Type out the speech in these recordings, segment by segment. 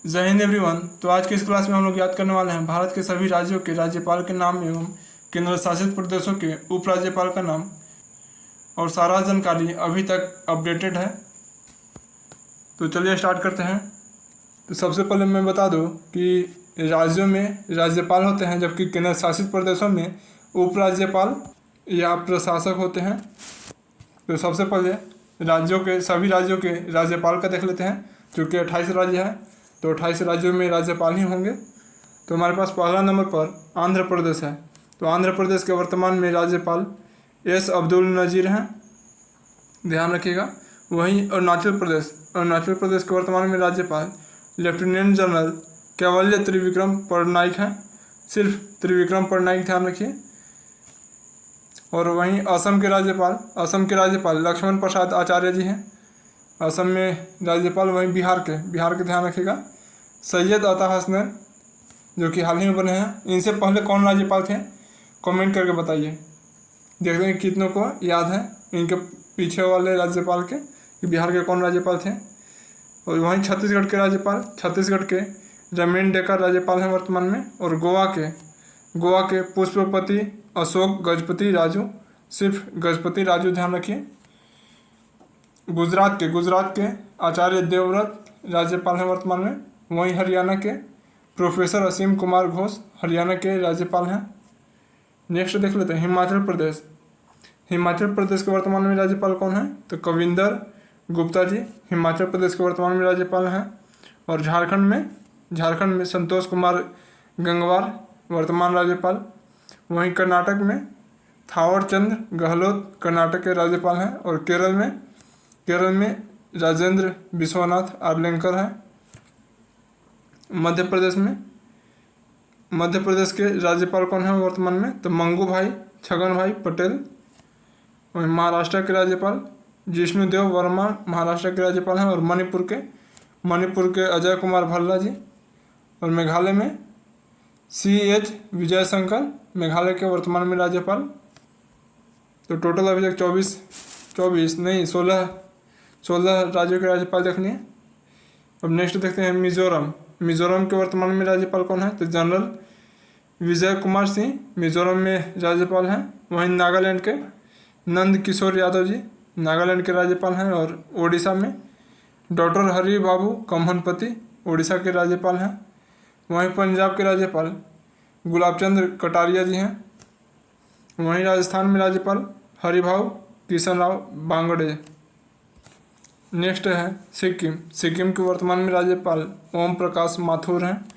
जय हिंद एवरीवन। तो आज की इस क्लास में हम लोग याद करने वाले हैं भारत के सभी राज्यों के राज्यपाल के नाम एवं केंद्र शासित प्रदेशों के उपराज्यपाल का नाम, और सारा जानकारी अभी तक अपडेटेड है। तो चलिए स्टार्ट करते हैं। तो सबसे पहले मैं बता दूं कि राज्यों में राज्यपाल होते हैं, जबकि केंद्र शासित प्रदेशों में उपराज्यपाल या प्रशासक होते हैं। तो सबसे पहले सभी राज्यों के राज्यपाल का देख लेते हैं। चूँकि 28 राज्य है तो 28 राज्यों में राज्यपाल ही होंगे। तो हमारे पास पहला नंबर पर आंध्र प्रदेश है। तो आंध्र प्रदेश के वर्तमान में राज्यपाल एस अब्दुल नज़ीर हैं, ध्यान रखिएगा। वहीं अरुणाचल प्रदेश के वर्तमान में राज्यपाल लेफ्टिनेंट जनरल कैवल्य त्रिविक्रम पटनायक हैं, सिर्फ त्रिविक्रम पटनायक, ध्यान रखिए। और वहीं असम के राज्यपाल लक्ष्मण प्रसाद आचार्य जी हैं, असम में राज्यपाल। वहीं बिहार के ध्यान रखिएगा सैयद अता हसनैन, जो कि हाल ही में बने हैं। इनसे पहले कौन राज्यपाल थे, कमेंट करके बताइए। देखते हैं कितनों को याद है इनके पीछे वाले राज्यपाल के कि बिहार के कौन राज्यपाल थे। और वहीं छत्तीसगढ़ के रमेन डेकर राज्यपाल हैं वर्तमान में। और गोवा के पुष्पपति अशोक गजपति राजू, सिर्फ गजपति राजू, ध्यान रखिए। गुजरात के आचार्य देवव्रत राज्यपाल हैं वर्तमान में। वहीं हरियाणा के प्रोफेसर असीम कुमार घोष हरियाणा के राज्यपाल हैं। नेक्स्ट देख लेते हैं हिमाचल प्रदेश के वर्तमान में राज्यपाल कौन है, तो कविंदर गुप्ता जी हिमाचल प्रदेश के वर्तमान में राज्यपाल हैं। और झारखंड में संतोष कुमार गंगवार वर्तमान राज्यपाल। वहीं कर्नाटक में थावर चंद गहलोत कर्नाटक के राज्यपाल हैं। और केरल में राजेंद्र विश्वनाथ आर्लेकर हैं। मध्य प्रदेश के राज्यपाल कौन है वर्तमान में, तो मंगू भाई छगन भाई पटेल। वहीं महाराष्ट्र के राज्यपाल जिष्णुदेव वर्मा महाराष्ट्र के राज्यपाल हैं। और मणिपुर के अजय कुमार भल्ला जी। और मेघालय में CH विजय शंकर मेघालय के वर्तमान में राज्यपाल। तो टोटल अभी तक 16 राज्यों के राज्यपाल देखनी है। अब नेक्स्ट देखते हैं मिजोरम के वर्तमान में राज्यपाल कौन है, तो जनरल विजय कुमार सिंह मिजोरम में राज्यपाल हैं। वहीं नागालैंड के नंद किशोर यादव जी नागालैंड के राज्यपाल हैं। और ओडिशा में डॉक्टर हरि बाबू कम्हनपति ओडिशा के राज्यपाल हैं। वहीं पंजाब के राज्यपाल गुलाबचंद कटारिया जी हैं। वहीं राजस्थान में राज्यपाल हरिभाऊ किशन राव बांगड़े। नेक्स्ट है सिक्किम के वर्तमान में राज्यपाल ओम प्रकाश माथुर हैं।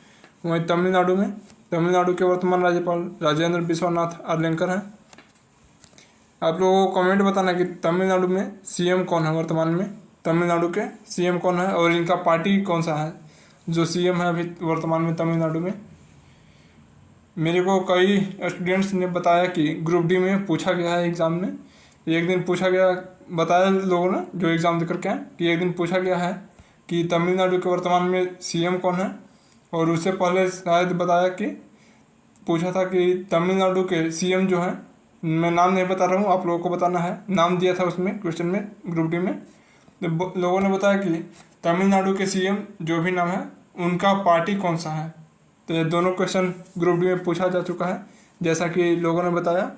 वहीं तमिलनाडु के वर्तमान राज्यपाल राजेंद्र विश्वनाथ आर्लेकर हैं। आप लोगों को कमेंट बताना कि तमिलनाडु में CM कौन है वर्तमान में, तमिलनाडु के CM कौन है और इनका पार्टी कौन सा है जो CM है अभी वर्तमान में तमिलनाडु में। मेरे को कई स्टूडेंट्स ने बताया कि ग्रुप D में पूछा गया है एग्ज़ाम में। एक दिन पूछा गया, बताया लोगों ने जो एग्ज़ाम देकर के आए, कि एक दिन पूछा गया है कि तमिलनाडु के वर्तमान में CM कौन है। और उससे पहले शायद बताया कि पूछा था कि तमिलनाडु के CM जो है, मैं नाम नहीं बता रहा हूँ, आप लोगों को बताना है। नाम दिया था उसमें क्वेश्चन में ग्रुप D में। तो लोगों ने बताया कि तमिलनाडु के CM जो भी नाम है उनका पार्टी कौन सा है। तो ये दोनों क्वेश्चन ग्रुप D में पूछा जा चुका है, जैसा कि लोगों ने बताया।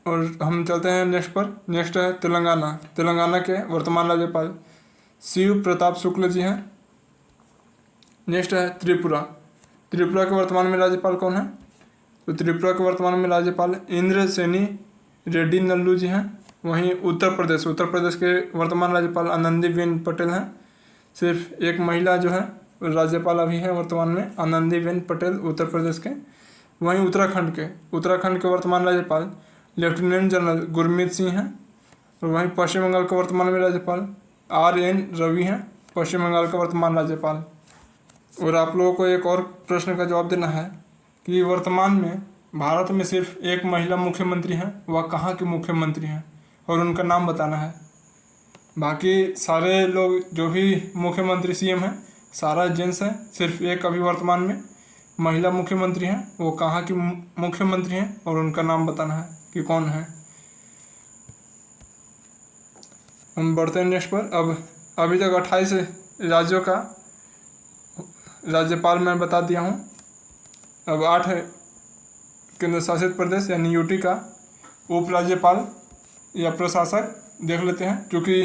और हम चलते हैं नेक्स्ट है तेलंगाना के वर्तमान राज्यपाल शिव प्रताप शुक्ल जी हैं। नेक्स्ट है त्रिपुरा के वर्तमान में राज्यपाल कौन है, तो त्रिपुरा के वर्तमान में राज्यपाल इंद्रसेनी रेड्डी नल्लू जी हैं। वहीं उत्तर प्रदेश के वर्तमान राज्यपाल आनंदीबेन पटेल हैं। सिर्फ एक महिला जो है राज्यपाल अभी है वर्तमान में, आनंदीबेन पटेल उत्तर प्रदेश के। वहीं उत्तराखंड के वर्तमान राज्यपाल लेफ्टिनेंट जनरल गुरमीत सिंह हैं। और वहीं पश्चिम बंगाल के वर्तमान में राज्यपाल RN रवि हैं, पश्चिम बंगाल का वर्तमान राज्यपाल। और आप लोगों को एक और प्रश्न का जवाब देना है कि वर्तमान में भारत में सिर्फ एक महिला मुख्यमंत्री हैं, वह कहाँ की मुख्यमंत्री हैं और उनका नाम बताना है। बाकी सारे लोग जो भी मुख्यमंत्री CM हैं सारा जेंट्स हैं, सिर्फ एक अभी वर्तमान में महिला मुख्यमंत्री हैं, वो कहाँ की मुख्यमंत्री हैं और उनका नाम बताना है कि कौन है। हम बढ़ते हैं नेक्स्ट पर। अब अभी तक राज्यों का राज्यपाल मैं बता दिया हूँ। अब 8 केंद्र शासित प्रदेश यानी यूटी का उपराज्यपाल या प्रशासक देख लेते हैं। क्योंकि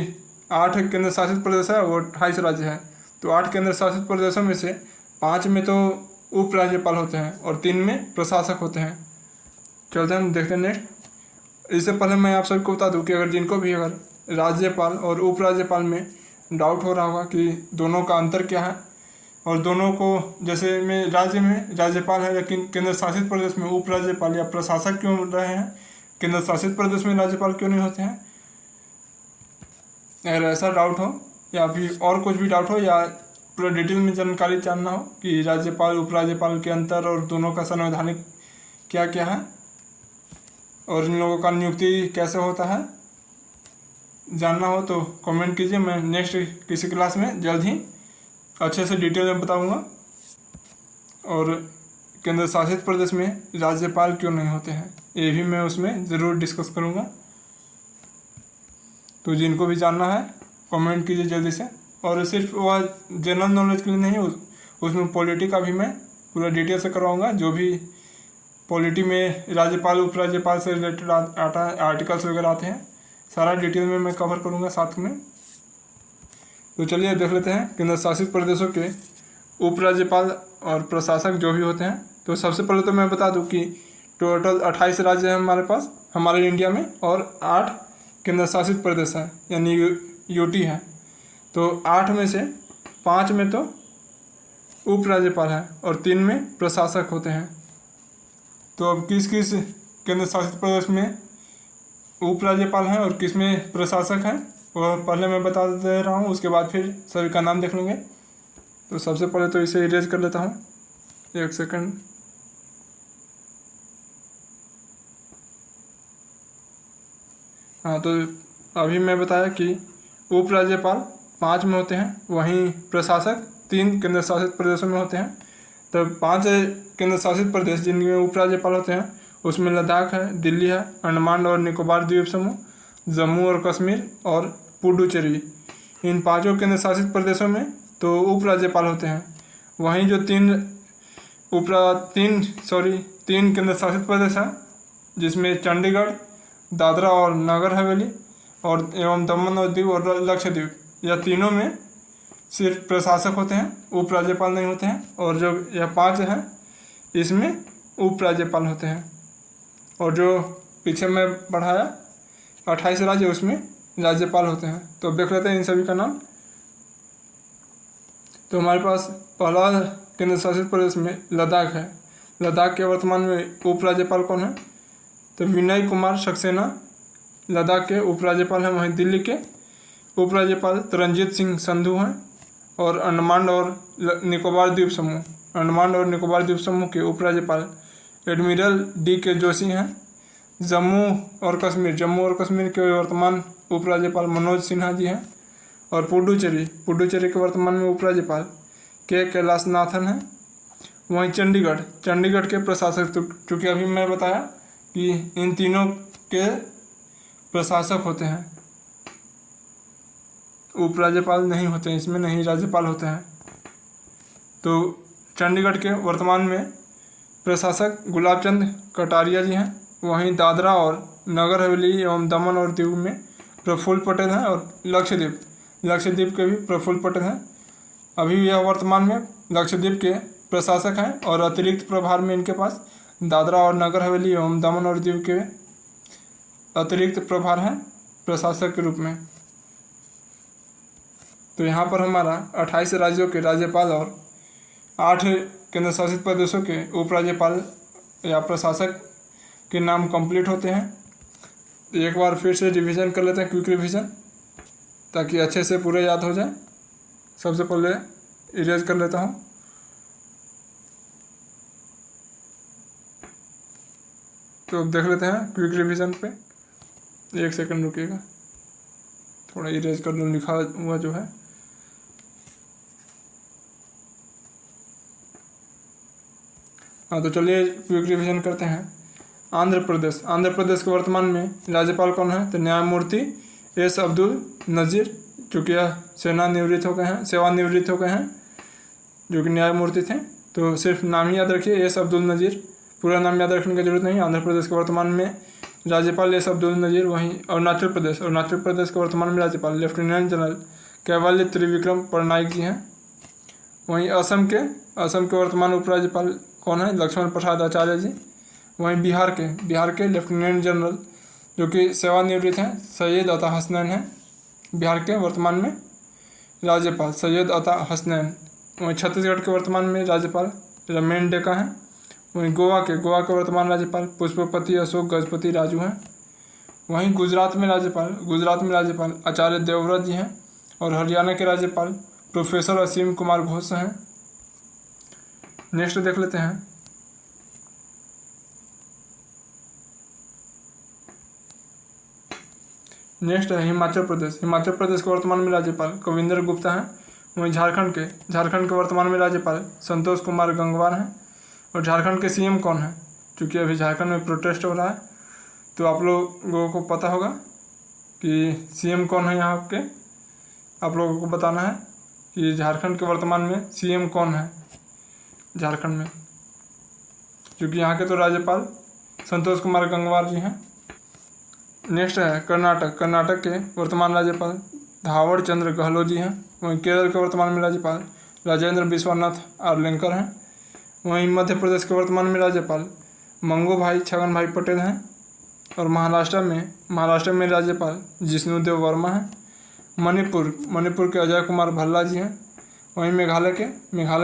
8 केंद्र शासित प्रदेश है और 28 राज्य है, तो 8 केंद्र शासित प्रदेशों में से 5 में तो उपराज्यपाल होते हैं और 3 में प्रशासक होते हैं। चलते हैं देखते हैं नेक्स्ट। इससे पहले मैं आप सबको बता दूं कि अगर जिनको भी अगर राज्यपाल और उपराज्यपाल में डाउट हो रहा होगा कि दोनों का अंतर क्या है और दोनों को, जैसे में राज्य में राज्यपाल है लेकिन केंद्र शासित प्रदेश में उपराज्यपाल या प्रशासक क्यों रहे हैं, केंद्र शासित प्रदेश में राज्यपाल क्यों नहीं होते हैं, अगर ऐसा डाउट हो या फिर और कुछ भी डाउट हो या पूरा डिटेल में जानकारी जानना हो कि राज्यपाल उपराज्यपाल के अंतर और दोनों का संवैधानिक क्या क्या है और इन लोगों का नियुक्ति कैसे होता है, जानना हो तो कमेंट कीजिए। मैं नेक्स्ट किसी क्लास में जल्द ही अच्छे से डिटेल में बताऊंगा। और केंद्र शासित प्रदेश में राज्यपाल क्यों नहीं होते हैं ये भी मैं उसमें ज़रूर डिस्कस करूंगा। तो जिनको भी जानना है कमेंट कीजिए जल्दी से। और सिर्फ वह जनरल नॉलेज के लिए नहीं, उसमें पॉलिटी का भी मैं पूरा डिटेल से करवाऊँगा। जो भी पॉलिटी में राज्यपाल उपराज्यपाल से रिलेटेड आता है, आर्टिकल्स वगैरह आते हैं, सारा डिटेल में मैं कवर करूँगा साथ में। तो चलिए देख लेते हैं केंद्र शासित प्रदेशों के उपराज्यपाल और प्रशासक जो भी होते हैं। तो सबसे पहले तो मैं बता दूं कि टोटल 28 राज्य हैं हमारे पास, हमारे इंडिया में, और 8 केंद्र शासित प्रदेश हैं यानी यूटी है। तो 8 में से 5 में तो उपराज्यपाल है और 3 में प्रशासक होते हैं। तो अब किस किस केंद्र शासित प्रदेश में उपराज्यपाल हैं और किस में प्रशासक हैं वह पहले मैं बता दे रहा हूँ, उसके बाद फिर सभी का नाम देख लेंगे। तो सबसे पहले तो इसे इरेज कर लेता हूँ, 1 सेकंड। हाँ, तो अभी मैं बताया कि उपराज्यपाल 5 में होते हैं, वहीं प्रशासक 3 केंद्र शासित प्रदेशों में होते हैं। तो 5 केंद्र शासित प्रदेश जिनमें उपराज्यपाल होते हैं उसमें लद्दाख है, दिल्ली है, अंडमान और निकोबार द्वीप समूह, जम्मू और कश्मीर और पुडुचेरी। इन 5 केंद्र शासित प्रदेशों में तो उपराज्यपाल होते हैं। वहीं जो 3 केंद्र शासित प्रदेश हैं जिसमें चंडीगढ़, दादरा और नगर हवेली और एवं दमन और दीव और लक्षद्वीप, यह तीनों में सिर्फ प्रशासक होते हैं, उपराज्यपाल नहीं होते हैं। और जो यह 5 हैं इसमें उपराज्यपाल होते हैं। और जो पीछे मैं बढ़ाया 28 राज्य उसमें राज्यपाल होते हैं। तो देख लेते हैं इन सभी का नाम। तो हमारे पास पहला केंद्र शासित प्रदेश में लद्दाख है। लद्दाख के वर्तमान में उपराज्यपाल कौन है? तो विनय कुमार सक्सेना लद्दाख के उपराज्यपाल हैं। वहीं दिल्ली के उपराज्यपाल तरनजीत सिंह संधू हैं। और अंडमान और निकोबार द्वीप समूह के उपराज्यपाल एडमिरल D.K. जोशी हैं। जम्मू और कश्मीर के वर्तमान उपराज्यपाल मनोज सिन्हा जी हैं। और पुडुचेरी के वर्तमान में उपराज्यपाल के कैलाशनाथन हैं। वहीं चंडीगढ़ के प्रशासक, चूँकि अभी मैं बताया कि इन तीनों के प्रशासक होते हैं, उपराज्यपाल नहीं होते हैं, इसमें नहीं राज्यपाल होते हैं। तो चंडीगढ़ के वर्तमान में प्रशासक गुलाब चंद कटारिया जी हैं। वहीं दादरा और नगर हवेली एवं दमन और दीव में प्रफुल्ल पटेल हैं। और लक्षद्वीप के भी प्रफुल्ल पटेल हैं। अभी यह वर्तमान में लक्षद्वीप के प्रशासक हैं और अतिरिक्त प्रभार में इनके पास दादरा और नगर हवेली एवं दमन और दीव के अतिरिक्त प्रभार हैं प्रशासक के रूप में। तो यहाँ पर हमारा 28 राज्यों के राज्यपाल और 8 केंद्र शासित प्रदेशों के उपराज्यपाल या प्रशासक के नाम कंप्लीट होते हैं। एक बार फिर से रिवीजन कर लेते हैं, क्विक रिवीजन, ताकि अच्छे से पूरे याद हो जाए। सबसे पहले इरेज कर लेता हूँ। तो अब देख लेते हैं क्विक रिवीजन पे, 1 सेकंड रुकिएगा, थोड़ा इरेज कर लूँ लिखा हुआ जो है। हाँ, तो चलिए क्विक रिवीजन करते हैं। आंध्र प्रदेश के वर्तमान में राज्यपाल कौन है? तो न्यायमूर्ति S. अब्दुल नज़ीर चूँकि यह सेवानिवृत्त हो गए हैं जो कि न्यायमूर्ति थे। तो सिर्फ नाम ही याद रखिए, एस अब्दुल नज़ीर, पूरा नाम याद रखने की जरूरत नहीं। आंध्र प्रदेश के वर्तमान में राज्यपाल एस अब्दुल नज़ीर। वहीं अरुणाचल प्रदेश के वर्तमान में राज्यपाल लेफ्टिनेंट जनरल कैवल्य त्रिविक्रम पटनायक जी हैं। वहीं असम के वर्तमान उपराज्यपाल कौन है? लक्ष्मण प्रसाद आचार्य जी। वहीं बिहार के लेफ्टिनेंट जनरल जो कि सेवानिवृत्त हैं सैयद अता हसनैन हैं, बिहार के वर्तमान में राज्यपाल सैयद अता हसनैन। वहीं छत्तीसगढ़ के वर्तमान में राज्यपाल रमेन डेका हैं। वहीं गोवा के वर्तमान राज्यपाल पुष्पपति अशोक गजपति राजू हैं। वहीं गुजरात में राज्यपाल आचार्य देवव्रत जी हैं। और हरियाणा के राज्यपाल प्रोफेसर असीम कुमार घोष हैं। नेक्स्ट देख लेते हैं। नेक्स्ट है हिमाचल प्रदेश के वर्तमान में राज्यपाल कविंदर गुप्ता हैं। वहीं झारखंड के वर्तमान में राज्यपाल संतोष कुमार गंगवार हैं। और झारखंड के सीएम कौन है? क्योंकि अभी झारखंड में प्रोटेस्ट हो रहा है तो आप लोगों को पता होगा कि सीएम कौन है यहाँ के। आप लोगों को बताना है कि झारखंड के वर्तमान में सीएम कौन है झारखंड में, क्योंकि यहाँ के तो राज्यपाल संतोष कुमार गंगवार जी हैं। नेक्स्ट है कर्नाटक के वर्तमान राज्यपाल धावड़ चंद्र गहलोत जी हैं। वहीं केरल के वर्तमान में राज्यपाल राजेंद्र विश्वनाथ आर्लेकर हैं। वहीं मध्य प्रदेश के वर्तमान में राज्यपाल मंगू भाई छगन भाई पटेल हैं। और महाराष्ट्र में राज्यपाल जिष्णुदेव वर्मा हैं। मणिपुर के अजय कुमार भल्ला जी हैं। वहीं मेघालय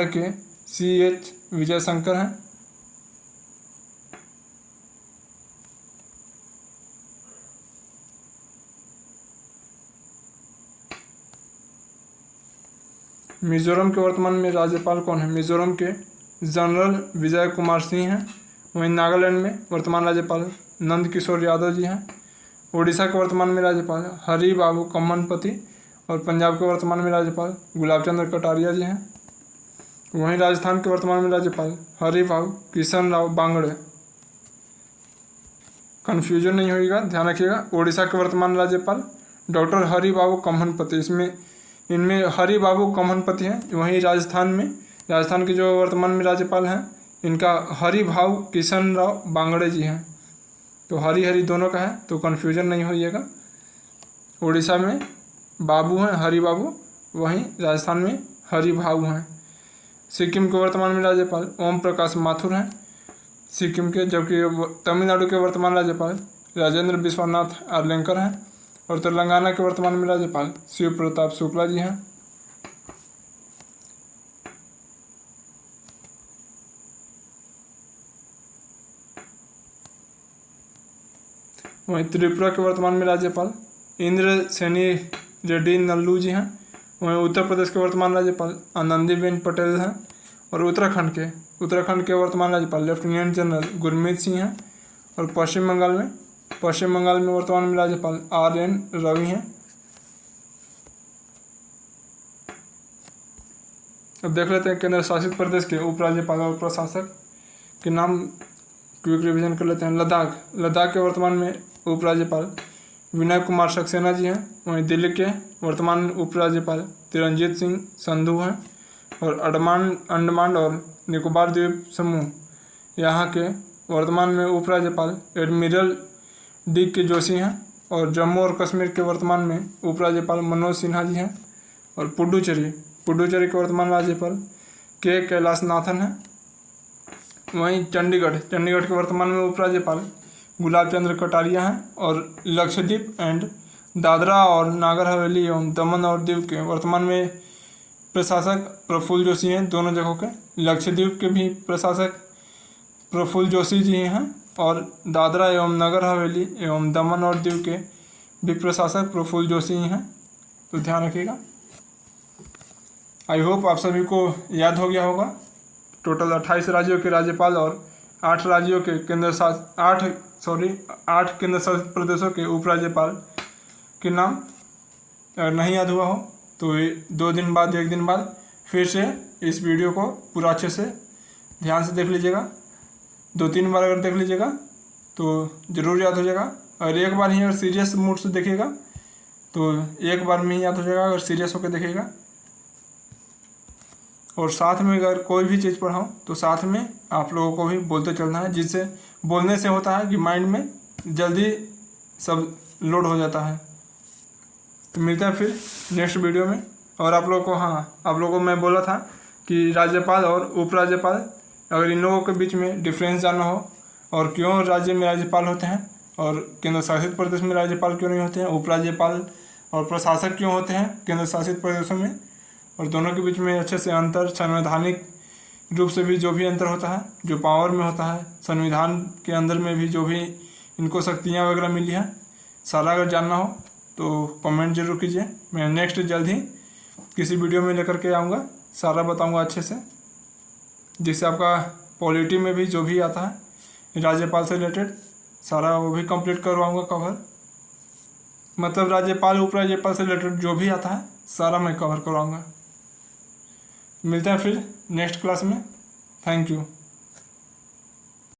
के CH विजय शंकर हैं। मिजोरम के वर्तमान में राज्यपाल कौन है? मिजोरम के जनरल विजय कुमार सिंह हैं। वहीं नागालैंड में वर्तमान राज्यपाल नंद किशोर यादव जी हैं। उड़ीसा के वर्तमान में राज्यपाल हरि बाबू कम्मनपति। और पंजाब के वर्तमान में राज्यपाल गुलाब चंद्र कटारिया जी हैं। वहीं राजस्थान के वर्तमान में राज्यपाल हरिभाऊ किशन राव बांगड़े। कन्फ्यूजन नहीं होगा, ध्यान रखिएगा। उड़ीसा के वर्तमान राज्यपाल डॉक्टर हरि बाबू कम्मनपति, इनमें हरि बाबू कम्मनपति हैं। वहीं राजस्थान के जो वर्तमान में राज्यपाल हैं इनका हरिभाऊ किशन राव बांगड़े जी हैं। तो हरी दोनों का है, तो कन्फ्यूजन नहीं होइएगा। उड़ीसा में बाबू हैं हरि बाबू, वहीं राजस्थान में हरिभाऊ हैं। सिक्किम के वर्तमान में राज्यपाल ओम प्रकाश माथुर हैं सिक्किम के, जबकि तमिलनाडु के वर्तमान राज्यपाल राजेंद्र विश्वनाथ आर्लेकर हैं। और तेलंगाना के वर्तमान में राज्यपाल शिव प्रताप शुक्ला जी हैं। वहीं त्रिपुरा के वर्तमान में राज्यपाल इंद्र सेनी रेड्डी नल्लू जी हैं। वहीं उत्तर प्रदेश के वर्तमान राज्यपाल आनंदीबेन पटेल हैं। और उत्तराखंड के वर्तमान राज्यपाल लेफ्टिनेंट जनरल गुरमीत सिंह हैं। और पश्चिम बंगाल में वर्तमान में राज्यपाल RN रवि हैं। अब देख लेते हैं केंद्र शासित प्रदेश के उपराज्यपाल और प्रशासक के नाम। क्विक रिवीजन कर लेते हैं। लद्दाख के वर्तमान में उपराज्यपाल विनय कुमार सक्सेना जी हैं। वहीं दिल्ली के वर्तमान उपराज्यपाल तिरंजीत सिंह संधू हैं। और अंडमान और निकोबार द्वीप समूह यहाँ के वर्तमान में उपराज्यपाल एडमिरल D.K. जोशी हैं। और जम्मू और कश्मीर के वर्तमान में उपराज्यपाल मनोज सिन्हा जी हैं। और पुडुचेरी के वर्तमान राज्यपाल K. कैलाशनाथन हैं। वहीं चंडीगढ़ के वर्तमान में उपराज्यपाल गुलाब चंद्र कटारिया हैं। और लक्षद्वीप एंड दादरा और नागर हवेली एवं दमन और दीव के वर्तमान में प्रशासक प्रफुल्ल जोशी हैं। दोनों जगहों के लक्षद्वीप के भी प्रशासक प्रफुल्ल जोशी जी हैं। और दादरा एवं नगर हवेली एवं दमन और दीव के भी प्रशासक प्रफुल्ल जोशी ही हैं। तो ध्यान रखिएगा। आई होप आप सभी को याद हो गया होगा। टोटल 28 राज्यों के राज्यपाल और 8 राज्यों के 8 केंद्र शासित प्रदेशों के उपराज्यपाल के नाम। अगर नहीं याद हुआ हो तो 1 दिन बाद फिर से इस वीडियो को पूरा अच्छे से ध्यान से देख लीजिएगा। 2-3 बार अगर देख लीजिएगा तो ज़रूर याद हो जाएगा। और एक बार ही अगर सीरियस मूड से देखिएगा तो एक बार में ही याद हो जाएगा अगर सीरियस होकर देखेगा। और साथ में अगर कोई भी चीज़ पढ़ाऊँ तो साथ में आप लोगों को भी बोलते चलना है, जिससे बोलने से होता है कि माइंड में जल्दी सब लोड हो जाता है। तो मिलते हैं फिर नेक्स्ट वीडियो में। और आप लोगों को, हाँ, आप लोगों को मैं बोला था कि राज्यपाल और उपराज्यपाल, अगर इन लोगों के बीच में डिफरेंस जानना हो और क्यों राज्य में राज्यपाल होते हैं और केंद्र शासित प्रदेश में राज्यपाल क्यों नहीं होते हैं, उपराज्यपाल और प्रशासक क्यों होते हैं केंद्र शासित प्रदेशों में, और दोनों के बीच में अच्छे से अंतर, संवैधानिक रूप से भी जो भी अंतर होता है, जो पावर में होता है, संविधान के अंदर में भी जो भी इनको शक्तियाँ वगैरह मिली हैं, सारा अगर जानना हो तो कमेंट जरूर कीजिए। मैं नेक्स्ट जल्द ही किसी वीडियो में लेकर के आऊँगा, सारा बताऊँगा अच्छे से, जिससे आपका पॉलिटी में भी जो भी आता है राज्यपाल से रिलेटेड सारा वो भी कंप्लीट करवाऊँगा कवर। मतलब राज्यपाल उपराज्यपाल से रिलेटेड जो भी आता है सारा मैं कवर करवाऊँगा। मिलते हैं फिर नेक्स्ट क्लास में। Thank you.